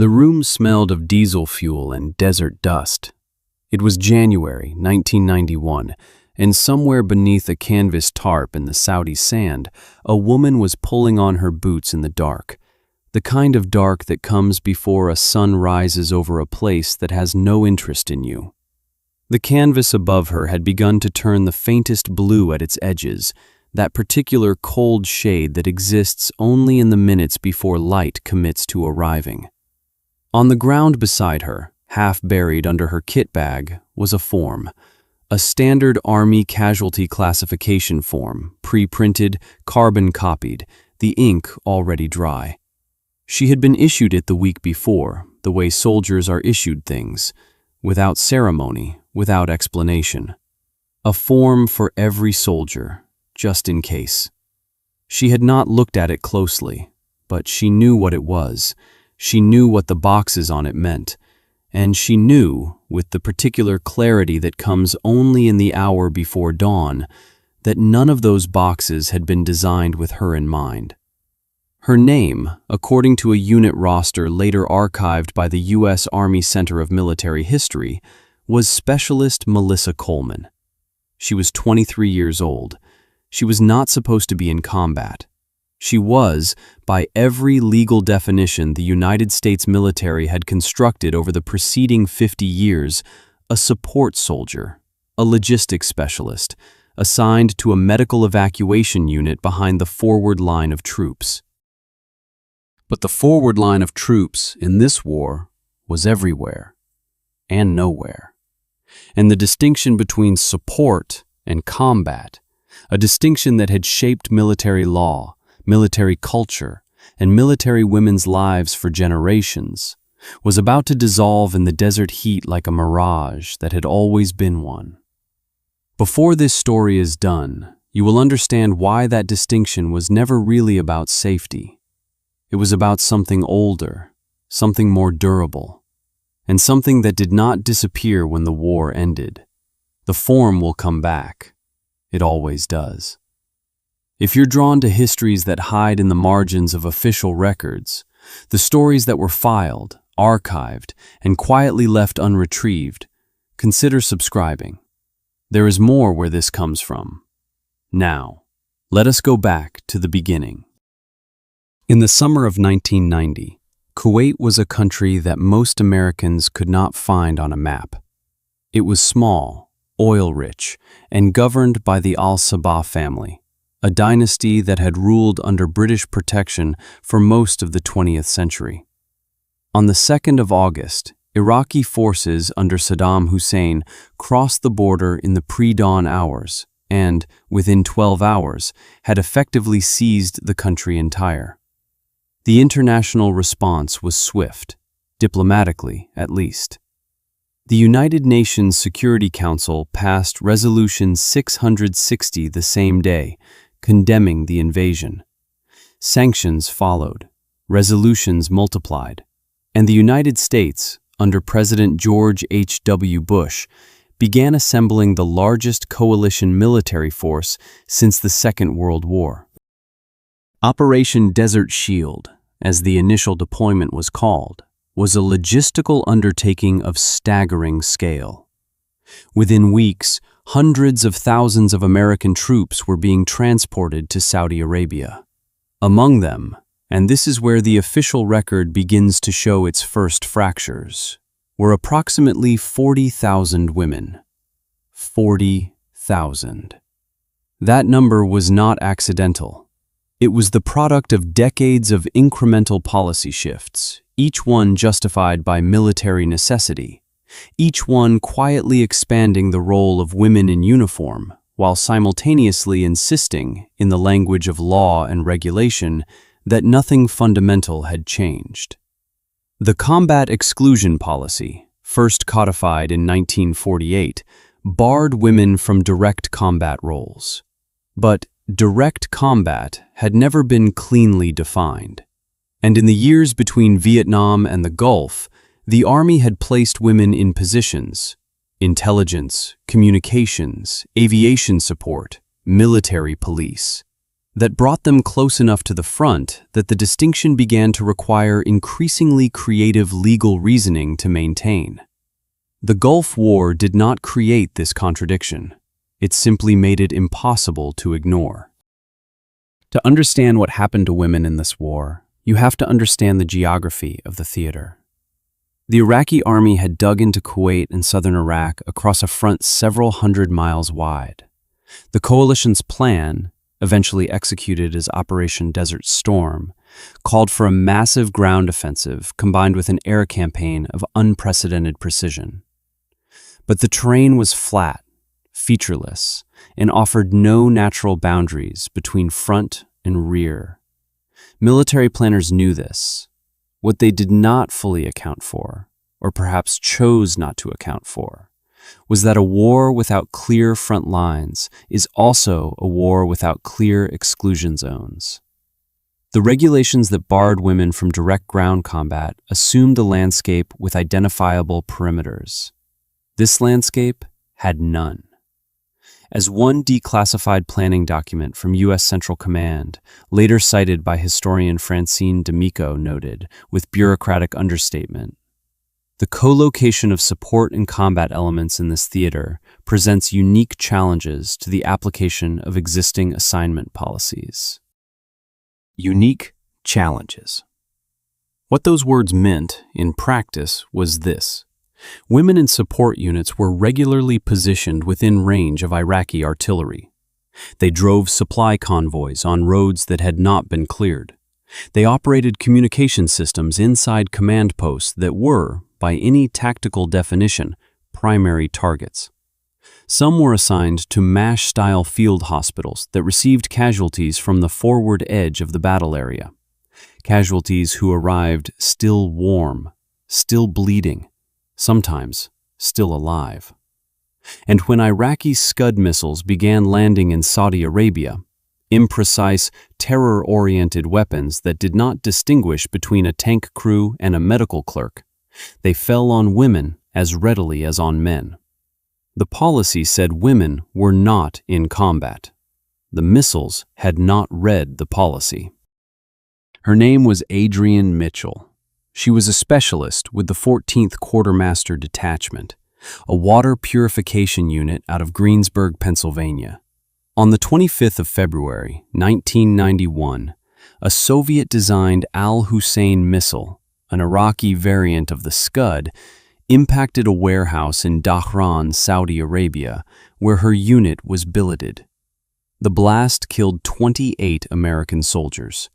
The room smelled of diesel fuel and desert dust. It was January 1991, and somewhere beneath a canvas tarp in the Saudi sand, a woman was pulling on her boots in the dark, the kind of dark that comes before a sun rises over a place that has no interest in you. The canvas above her had begun to turn the faintest blue at its edges, that particular cold shade that exists only in the minutes before light commits to arriving. On the ground beside her, half buried under her kit bag, was a form, a standard Army casualty classification form, pre-printed, carbon-copied, the ink already dry. She had been issued it the week before, the way soldiers are issued things, without ceremony, without explanation. A form for every soldier, just in case. She had not looked at it closely, but she knew what it was. She knew what the boxes on it meant, and she knew, with the particular clarity that comes only in the hour before dawn, that none of those boxes had been designed with her in mind. Her name, according to a unit roster later archived by the U.S. Army Center of Military History, was Specialist Melissa Coleman. She was 23 years old. She was not supposed to be in combat. She was, by every legal definition the United States military had constructed over the preceding 50 years, a support soldier, a logistics specialist, assigned to a medical evacuation unit behind the forward line of troops. But the forward line of troops in this war was everywhere and nowhere. And the distinction between support and combat, a distinction that had shaped military law, military culture, and military women's lives for generations, was about to dissolve in the desert heat like a mirage that had always been one. Before this story is done, you will understand why that distinction was never really about safety. It was about something older, something more durable, and something that did not disappear when the war ended. The form will come back. It always does. If you're drawn to histories that hide in the margins of official records, the stories that were filed, archived, and quietly left unretrieved, consider subscribing. There is more where this comes from. Now, let us go back to the beginning. In the summer of 1990, Kuwait was a country that most Americans could not find on a map. It was small, oil-rich, and governed by the Al-Sabah family, a dynasty that had ruled under British protection for most of the 20th century. On the 2nd of August, Iraqi forces under Saddam Hussein crossed the border in the pre-dawn hours and, within 12 hours, had effectively seized the country entire. The international response was swift, diplomatically at least. The United Nations Security Council passed Resolution 660 the same day, condemning the invasion. Sanctions followed, resolutions multiplied, and the United States, under President George H.W. Bush, began assembling the largest coalition military force since the Second World War. Operation Desert Shield, as the initial deployment was called, was a logistical undertaking of staggering scale. Within weeks, hundreds of thousands of American troops were being transported to Saudi Arabia. Among them, and this is where the official record begins to show its first fractures, were approximately 40,000 women. 40,000. That number was not accidental. It was the product of decades of incremental policy shifts, each one justified by military necessity, each one quietly expanding the role of women in uniform, while simultaneously insisting, in the language of law and regulation, that nothing fundamental had changed. The combat exclusion policy, first codified in 1948, barred women from direct combat roles. But direct combat had never been cleanly defined. And in the years between Vietnam and the Gulf, the Army had placed women in positions: intelligence, communications, aviation support, military police. that brought them close enough to the front that the distinction began to require increasingly creative legal reasoning to maintain. The Gulf War did not create this contradiction. It simply made it impossible to ignore. To understand what happened to women in this war, you have to understand the geography of the theater. The Iraqi army had dug into Kuwait and southern Iraq across a front several hundred miles wide. The coalition's plan, eventually executed as Operation Desert Storm, called for a massive ground offensive combined with an air campaign of unprecedented precision. But the terrain was flat, featureless, and offered no natural boundaries between front and rear. Military planners knew this. What they did not fully account for, or perhaps chose not to account for, was that a war without clear front lines is also a war without clear exclusion zones. The regulations that barred women from direct ground combat assumed a landscape with identifiable perimeters. This landscape had none. As one declassified planning document from U.S. Central Command, later cited by historian Francine D'Amico, noted, with bureaucratic understatement, the co-location of support and combat elements in this theater presents unique challenges to the application of existing assignment policies. Unique challenges. What those words meant in practice was this. Women in support units were regularly positioned within range of Iraqi artillery. They drove supply convoys on roads that had not been cleared. They operated communication systems inside command posts that were, by any tactical definition, primary targets. Some were assigned to MASH-style field hospitals that received casualties from the forward edge of the battle area. Casualties who arrived still warm, still bleeding, sometimes still alive. And when Iraqi Scud missiles began landing in Saudi Arabia, imprecise, terror-oriented weapons that did not distinguish between a tank crew and a medical clerk, they fell on women as readily as on men. The policy said women were not in combat. The missiles had not read the policy. Her name was Adrienne Mitchell. She was a specialist with the 14th Quartermaster Detachment, a water purification unit out of Greensburg, Pennsylvania. On the 25th of February, 1991, a Soviet-designed Al-Hussein missile, an Iraqi variant of the Scud, impacted a warehouse in Dhahran, Saudi Arabia, where her unit was billeted. The blast killed 28 American soldiers.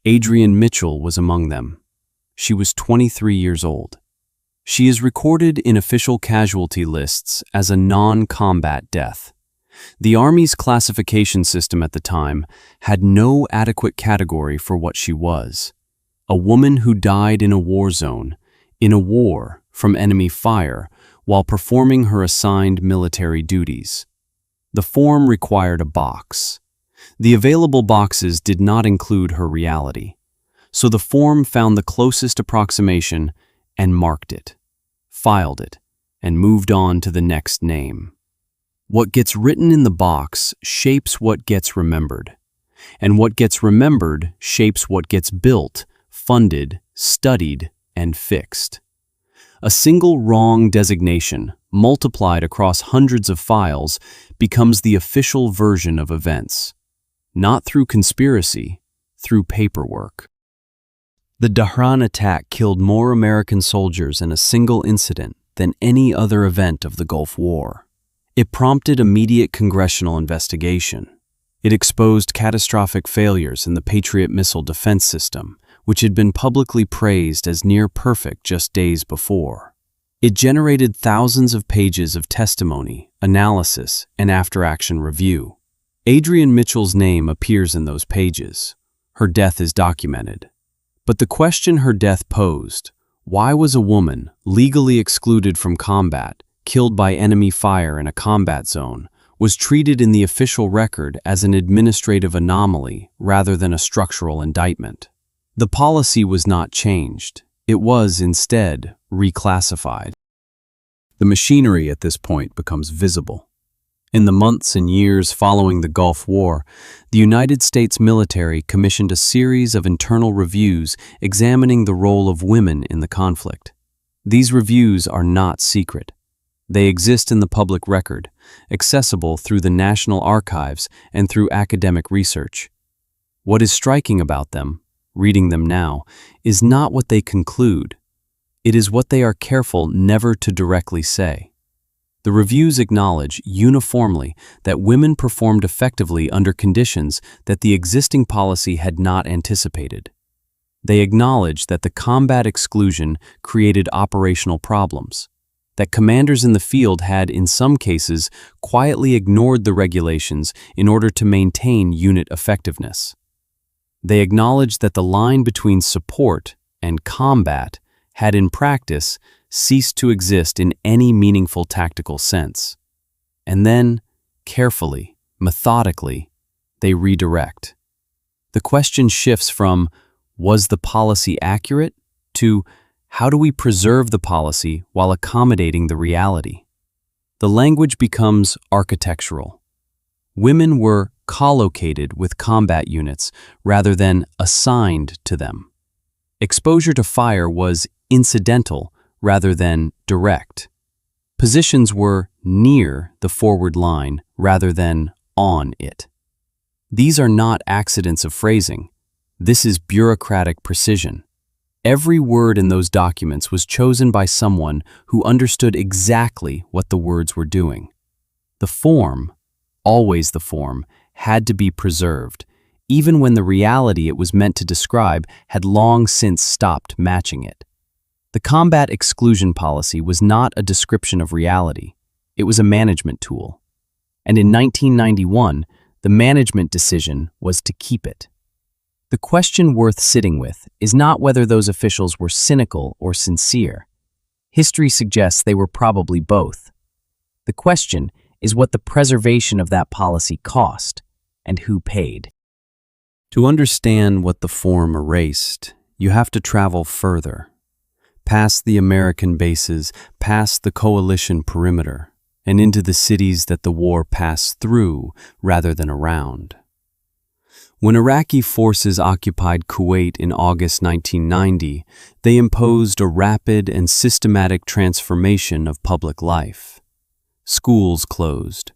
Adrienne Mitchell was among them. She was 23 years old. She is recorded in official casualty lists as a non-combat death. The Army's classification system at the time had no adequate category for what she was. A woman who died in a war zone, in a war, from enemy fire, while performing her assigned military duties. The form required a box. The available boxes did not include her reality, so the form found the closest approximation and marked it, filed it, and moved on to the next name. What gets written in the box shapes what gets remembered, and what gets remembered shapes what gets built, funded, studied, and fixed. A single wrong designation, multiplied across hundreds of files, becomes the official version of events. Not through conspiracy, through paperwork. The Dhahran attack killed more American soldiers in a single incident than any other event of the Gulf War. It prompted immediate congressional investigation. It exposed catastrophic failures in the Patriot missile defense system, which had been publicly praised as near perfect just days before. It generated thousands of pages of testimony, analysis, and after-action review. Adrienne Mitchell's name appears in those pages. Her death is documented. But the question her death posed, why was a woman, legally excluded from combat, killed by enemy fire in a combat zone, was treated in the official record as an administrative anomaly rather than a structural indictment. The policy was not changed. It was, instead, reclassified. The machinery at this point becomes visible. In the months and years following the Gulf War, the United States military commissioned a series of internal reviews examining the role of women in the conflict. These reviews are not secret. They exist in the public record, accessible through the National Archives and through academic research. What is striking about them, reading them now, is not what they conclude. It is what they are careful never to directly say. The reviews acknowledge uniformly that women performed effectively under conditions that the existing policy had not anticipated. They acknowledge that the combat exclusion created operational problems, that commanders in the field had, in some cases, quietly ignored the regulations in order to maintain unit effectiveness. They acknowledge that the line between support and combat had, in practice, ceased to exist in any meaningful tactical sense. And then, carefully, methodically, they redirect. The question shifts from, was the policy accurate, to how do we preserve the policy while accommodating the reality? The language becomes architectural. Women were collocated with combat units rather than assigned to them. Exposure to fire was incidental rather than direct. Positions were near the forward line rather than on it. These are not accidents of phrasing. This is bureaucratic precision. Every word in those documents was chosen by someone who understood exactly what the words were doing. The form, always the form, had to be preserved, even when the reality it was meant to describe had long since stopped matching it. The combat exclusion policy was not a description of reality. It was a management tool. And in 1991, the management decision was to keep it. The question worth sitting with is not whether those officials were cynical or sincere. History suggests they were probably both. The question is what the preservation of that policy cost and who paid. To understand what the form erased, you have to travel further, past the American bases, past the coalition perimeter, and into the cities that the war passed through rather than around. When Iraqi forces occupied Kuwait in August 1990, they imposed a rapid and systematic transformation of public life. Schools closed.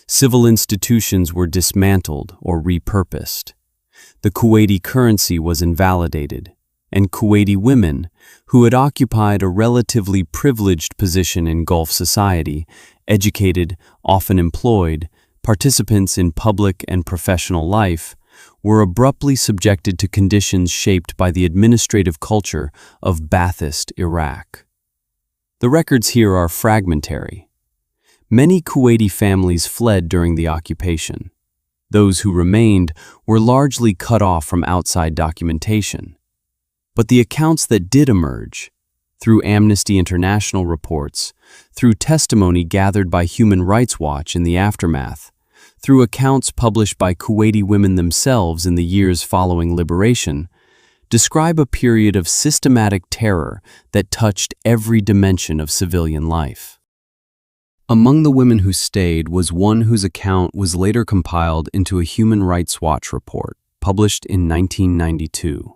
Civil institutions were dismantled or repurposed. The Kuwaiti currency was invalidated, and Kuwaiti women, who had occupied a relatively privileged position in Gulf society, educated, often employed, participants in public and professional life, were abruptly subjected to conditions shaped by the administrative culture of Ba'athist Iraq. The records here are fragmentary. Many Kuwaiti families fled during the occupation. Those who remained were largely cut off from outside documentation. But the accounts that did emerge, through Amnesty International reports, through testimony gathered by Human Rights Watch in the aftermath, through accounts published by Kuwaiti women themselves in the years following liberation, describe a period of systematic terror that touched every dimension of civilian life. Among the women who stayed was one whose account was later compiled into a Human Rights Watch report, published in 1992.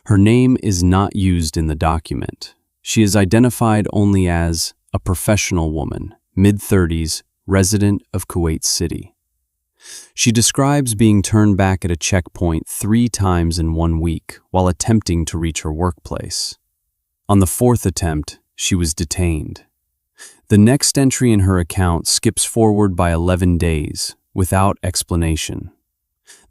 Her name is not used in the document. She is identified only as a professional woman, mid-30s, resident of Kuwait City. She describes being turned back at a checkpoint 3 times in 1 week while attempting to reach her workplace. On the 4th attempt, she was detained. The next entry in her account skips forward by 11 days, without explanation.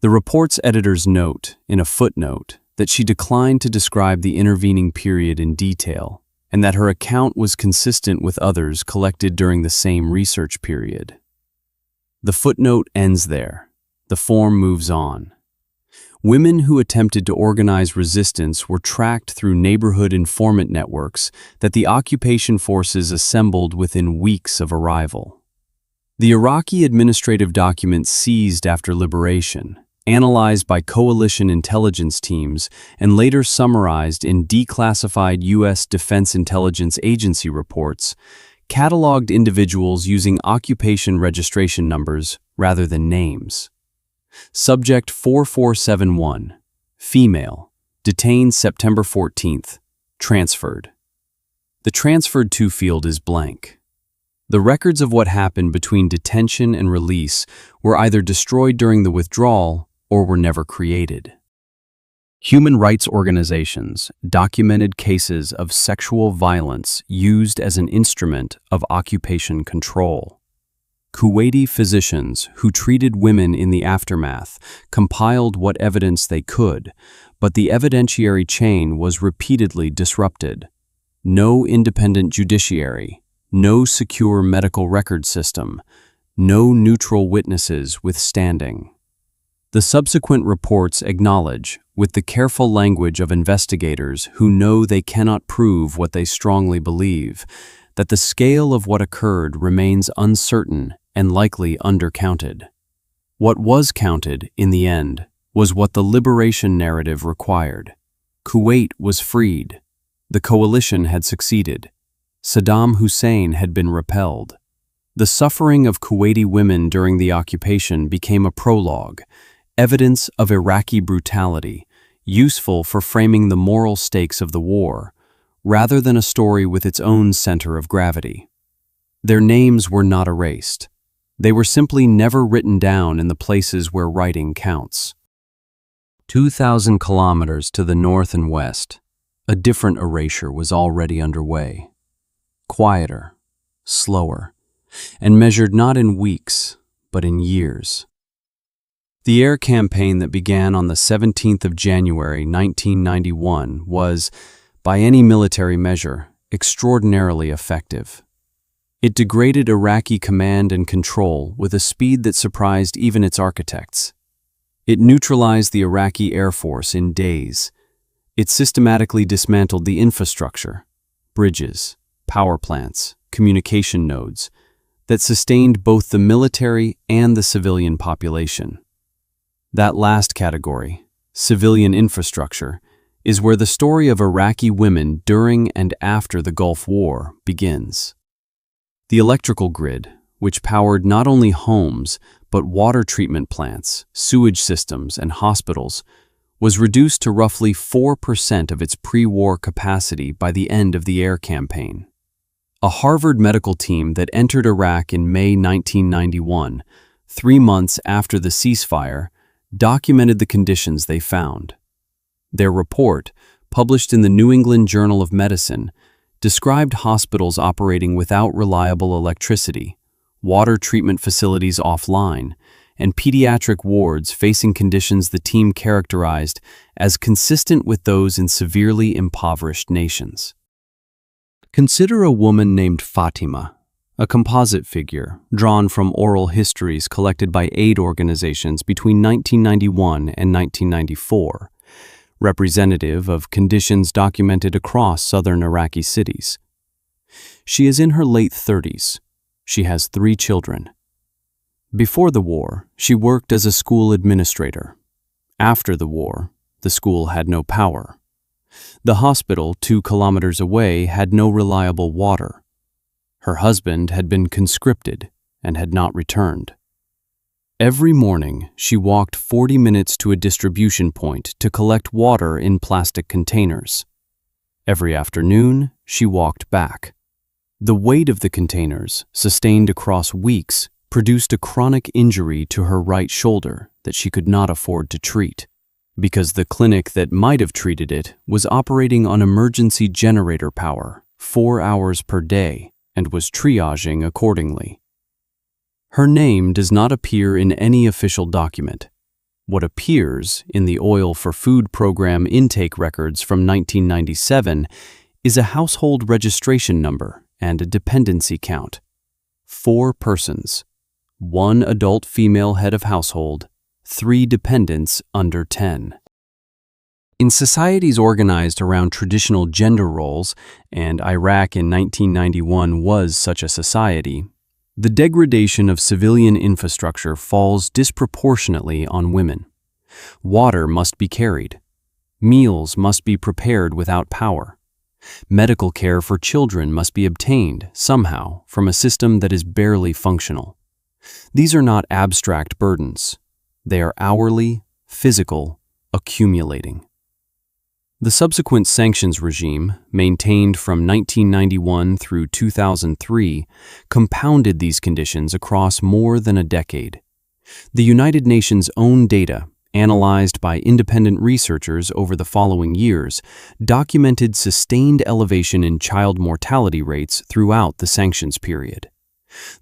The report's editors note, in a footnote, that she declined to describe the intervening period in detail, and that her account was consistent with others collected during the same research period. The footnote ends there. The form moves on. Women who attempted to organize resistance were tracked through neighborhood informant networks that the occupation forces assembled within weeks of arrival. The Iraqi administrative documents seized after liberation, analyzed by coalition intelligence teams, and later summarized in declassified U.S. Defense Intelligence Agency reports, cataloged individuals using occupation registration numbers rather than names. Subject 4471, female, detained September 14th, transferred. The transferred to field is blank. The records of what happened between detention and release were either destroyed during the withdrawal or were never created. Human rights organizations documented cases of sexual violence used as an instrument of occupation control. Kuwaiti physicians who treated women in the aftermath compiled what evidence they could, but the evidentiary chain was repeatedly disrupted. No independent judiciary, no secure medical record system, no neutral witnesses withstanding. The subsequent reports acknowledge, with the careful language of investigators who know they cannot prove what they strongly believe, that the scale of what occurred remains uncertain and likely undercounted. What was counted, in the end, was what the liberation narrative required. Kuwait was freed. The coalition had succeeded. Saddam Hussein had been repelled. The suffering of Kuwaiti women during the occupation became a prologue, evidence of Iraqi brutality, useful for framing the moral stakes of the war, rather than a story with its own center of gravity. Their names were not erased. They were simply never written down in the places where writing counts. 2,000 kilometers to the north and west, a different erasure was already underway. Quieter, slower, and measured not in weeks, but in years. The air campaign that began on the 17th of January 1991 was, by any military measure, extraordinarily effective. It degraded Iraqi command and control with a speed that surprised even its architects. It neutralized the Iraqi Air Force in days. It systematically dismantled the infrastructure, bridges, power plants, communication nodes, that sustained both the military and the civilian population. That last category, civilian infrastructure, is where the story of Iraqi women during and after the Gulf War begins. The electrical grid, which powered not only homes but water treatment plants, sewage systems, and hospitals, was reduced to roughly 4% of its pre-war capacity by the end of the air campaign. A Harvard medical team that entered Iraq in May 1991, 3 months after the ceasefire, documented the conditions they found. Their report, published in the New England Journal of Medicine, described hospitals operating without reliable electricity, water treatment facilities offline, and pediatric wards facing conditions the team characterized as consistent with those in severely impoverished nations. Consider a woman named Fatima, a composite figure drawn from oral histories collected by aid organizations between 1991 and 1994, representative of conditions documented across southern Iraqi cities. She is in her late 30s. She has 3 children. Before the war, she worked as a school administrator. After the war, the school had no power. The hospital, 2 kilometers away, had no reliable water. Her husband had been conscripted and had not returned. Every morning, she walked 40 minutes to a distribution point to collect water in plastic containers. Every afternoon, she walked back. The weight of the containers, sustained across weeks, produced a chronic injury to her right shoulder that she could not afford to treat, because the clinic that might have treated it was operating on emergency generator power 4 hours per day and was triaging accordingly. Her name does not appear in any official document. What appears in the Oil for Food program intake records from 1997 is a household registration number and a dependency count. 4 persons, 1 adult female head of household, 3 dependents under 10. In societies organized around traditional gender roles, and Iraq in 1991 was such a society, the degradation of civilian infrastructure falls disproportionately on women. Water must be carried. Meals must be prepared without power. Medical care for children must be obtained, somehow, from a system that is barely functional. These are not abstract burdens. They are hourly, physical, accumulating. The subsequent sanctions regime, maintained from 1991 through 2003, compounded these conditions across more than a decade. The United Nations' own data, analyzed by independent researchers over the following years, documented sustained elevation in child mortality rates throughout the sanctions period.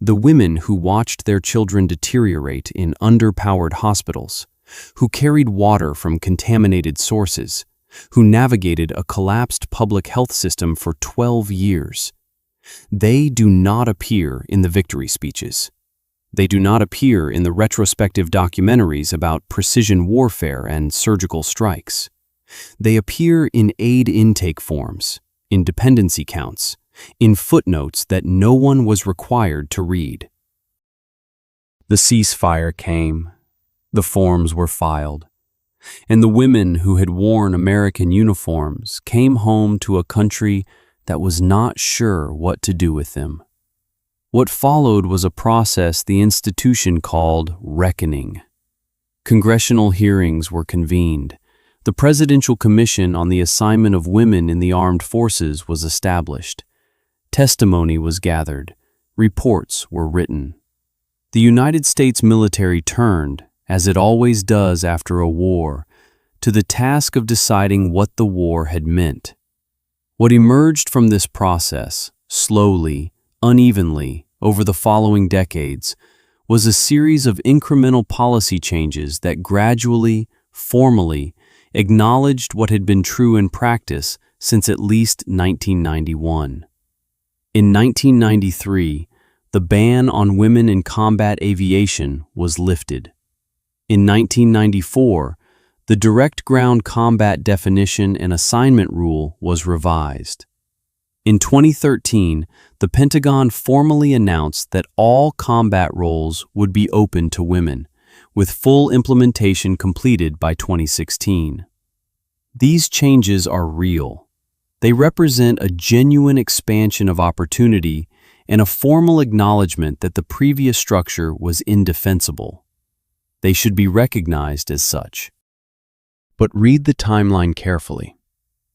The women who watched their children deteriorate in underpowered hospitals, who carried water from contaminated sources, who navigated a collapsed public health system for 12 years. They do not appear in the victory speeches. They do not appear in the retrospective documentaries about precision warfare and surgical strikes. They appear in aid intake forms, in dependency counts, in footnotes that no one was required to read. The ceasefire came. The forms were filed. And the women who had worn American uniforms came home to a country that was not sure what to do with them. What followed was a process the institution called reckoning. Congressional hearings were convened. The Presidential Commission on the Assignment of Women in the Armed Forces was established. Testimony was gathered. Reports were written. The United States military turned, as it always does after a war, to the task of deciding what the war had meant. What emerged from this process, slowly, unevenly, over the following decades, was a series of incremental policy changes that gradually, formally, acknowledged what had been true in practice since at least 1991. In 1993, the ban on women in combat aviation was lifted. In 1994, the direct ground combat definition and assignment rule was revised. In 2013, the Pentagon formally announced that all combat roles would be open to women, with full implementation completed by 2016. These changes are real. They represent a genuine expansion of opportunity and a formal acknowledgement that the previous structure was indefensible. They should be recognized as such. But read the timeline carefully.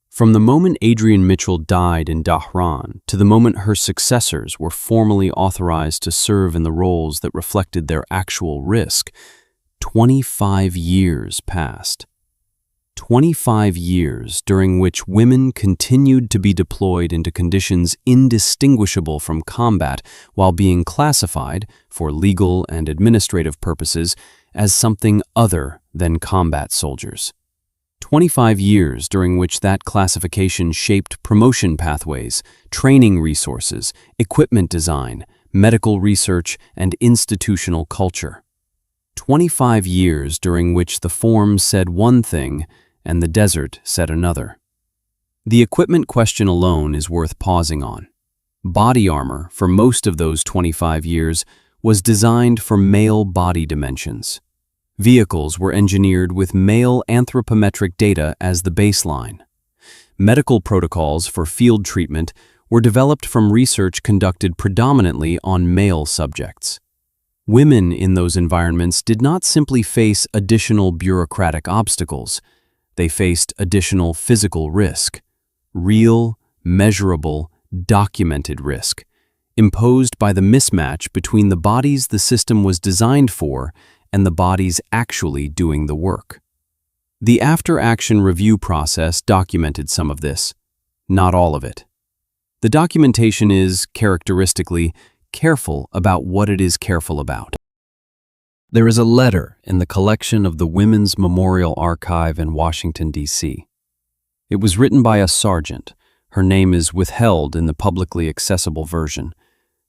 From the moment Adrienne Mitchell died in Dhahran to the moment her successors were formally authorized to serve in the roles that reflected their actual risk, 25 years passed. 25 years during which women continued to be deployed into conditions indistinguishable from combat while being classified, for legal and administrative purposes, as something other than combat soldiers. 25 years during which that classification shaped promotion pathways, training resources, equipment design, medical research, and institutional culture. 25 years during which the forms said one thing and the desert said another. The equipment question alone is worth pausing on. Body armor, for most of those 25 years, was designed for male body dimensions. Vehicles were engineered with male anthropometric data as the baseline. Medical protocols for field treatment were developed from research conducted predominantly on male subjects. Women in those environments did not simply face additional bureaucratic obstacles. They faced additional physical risk, real, measurable, documented risk, imposed by the mismatch between the bodies the system was designed for and the bodies actually doing the work. The after-action review process documented some of this, not all of it. The documentation is, characteristically, careful about what it is careful about. There is a letter in the collection of the Women's Memorial Archive in Washington, D.C. It was written by a sergeant. Her name is withheld in the publicly accessible version.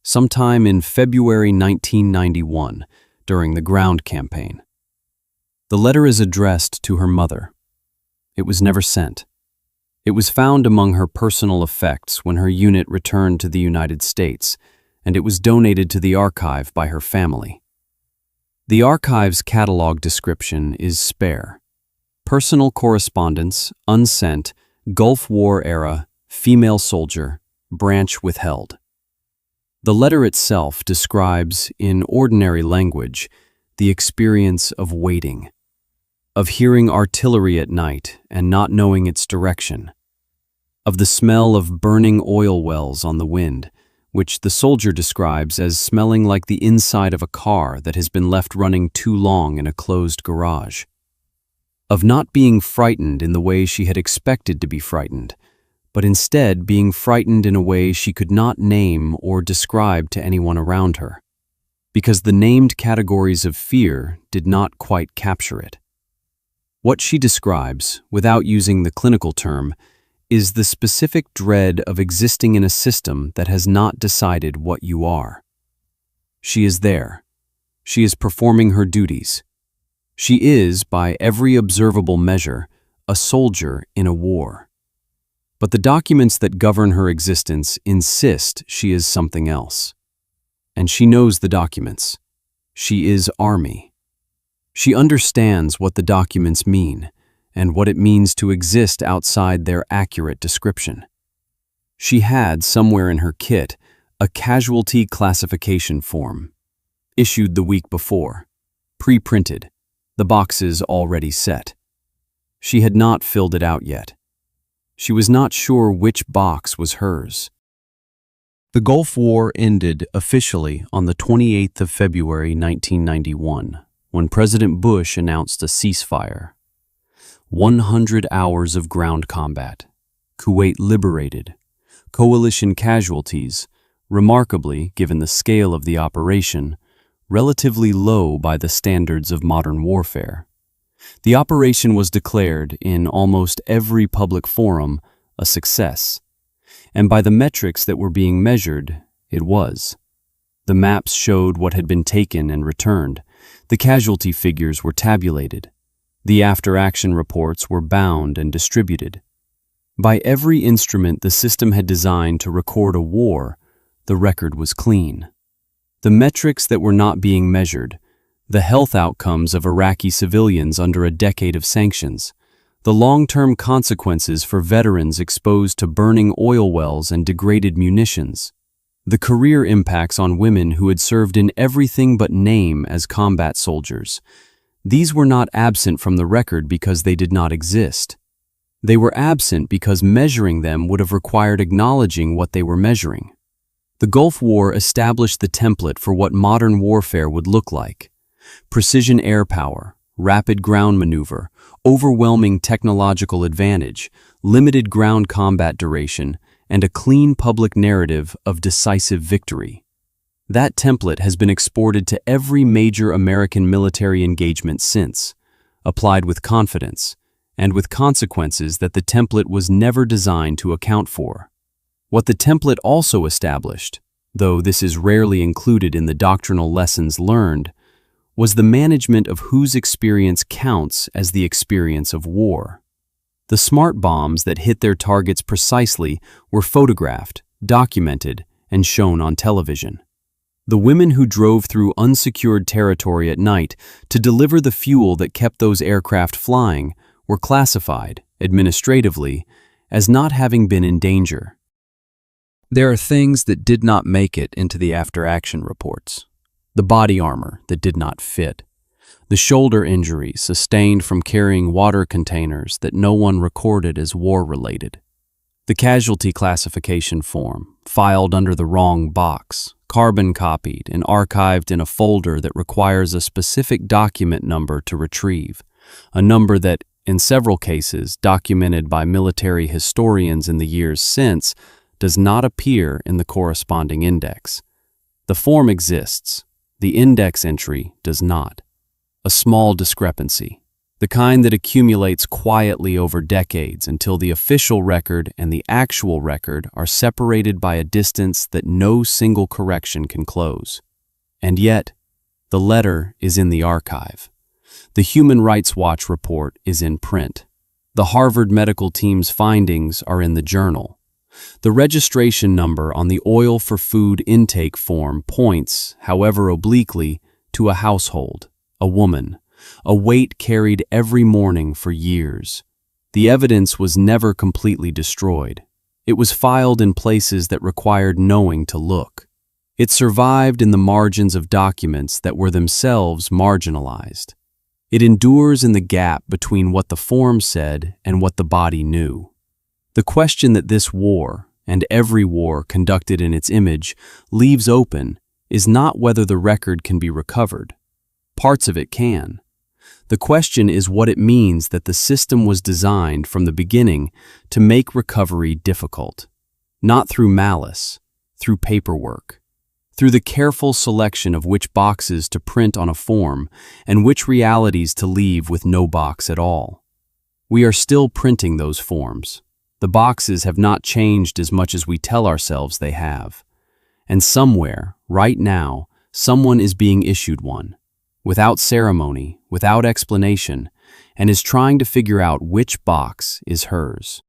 Sometime in February 1991, during the ground campaign. The letter is addressed to her mother. It was never sent. It was found among her personal effects when her unit returned to the United States, and it was donated to the archive by her family. The archive's catalog description is spare. Personal correspondence, unsent, Gulf War era, female soldier, branch withheld. The letter itself describes, in ordinary language, the experience of waiting, of hearing artillery at night and not knowing its direction, of the smell of burning oil wells on the wind, which the soldier describes as smelling like the inside of a car that has been left running too long in a closed garage, of not being frightened in the way she had expected to be frightened, but instead being frightened in a way she could not name or describe to anyone around her, because the named categories of fear did not quite capture it. What she describes, without using the clinical term, is the specific dread of existing in a system that has not decided what you are. She is there. She is performing her duties. She is, by every observable measure, a soldier in a war. But the documents that govern her existence insist she is something else. And she knows the documents. She is Army. She understands what the documents mean, and what it means to exist outside their accurate description. She had, somewhere in her kit, a casualty classification form, issued the week before, pre-printed, the boxes already set. She had not filled it out yet. She was not sure which box was hers. The Gulf War ended officially on the 28th of February 1991, when President Bush announced a ceasefire. 100 hours of ground combat, Kuwait liberated, coalition casualties, remarkably, given the scale of the operation, relatively low by the standards of modern warfare. The operation was declared, in almost every public forum, a success, and by the metrics that were being measured, it was. The maps showed what had been taken and returned. The casualty figures were tabulated. The after-action reports were bound and distributed. By every instrument the system had designed to record a war, the record was clean. The metrics that were not being measured, the health outcomes of Iraqi civilians under a decade of sanctions, the long-term consequences for veterans exposed to burning oil wells and degraded munitions, the career impacts on women who had served in everything but name as combat soldiers. These were not absent from the record because they did not exist. They were absent because measuring them would have required acknowledging what they were measuring. The Gulf War established the template for what modern warfare would look like. Precision air power, rapid ground maneuver, overwhelming technological advantage, limited ground combat duration, and a clean public narrative of decisive victory. That template has been exported to every major American military engagement since, applied with confidence, and with consequences that the template was never designed to account for. What the template also established, though this is rarely included in the doctrinal lessons learned, was the management of whose experience counts as the experience of war. The smart bombs that hit their targets precisely were photographed, documented, and shown on television. The women who drove through unsecured territory at night to deliver the fuel that kept those aircraft flying were classified, administratively, as not having been in danger. There are things that did not make it into the after-action reports. The body armor that did not fit. The shoulder injuries sustained from carrying water containers that no one recorded as war-related. The casualty classification form, filed under the wrong box, carbon copied and archived in a folder that requires a specific document number to retrieve, a number that, in several cases documented by military historians in the years since, does not appear in the corresponding index. The form exists, the index entry does not. A small discrepancy, the kind that accumulates quietly over decades until the official record and the actual record are separated by a distance that no single correction can close. And yet, the letter is in the archive. The Human Rights Watch report is in print. The Harvard medical team's findings are in the journal. The registration number on the oil for food intake form points, however obliquely, to a household, a woman, a weight carried every morning for years. The evidence was never completely destroyed. It was filed in places that required knowing to look. It survived in the margins of documents that were themselves marginalized. It endures in the gap between what the form said and what the body knew. The question that this war, and every war conducted in its image, leaves open is not whether the record can be recovered. Parts of it can. The question is what it means that the system was designed from the beginning to make recovery difficult. Not through malice, through paperwork. Through the careful selection of which boxes to print on a form and which realities to leave with no box at all. We are still printing those forms. The boxes have not changed as much as we tell ourselves they have. And somewhere, right now, someone is being issued one, without ceremony, without explanation, and is trying to figure out which box is hers.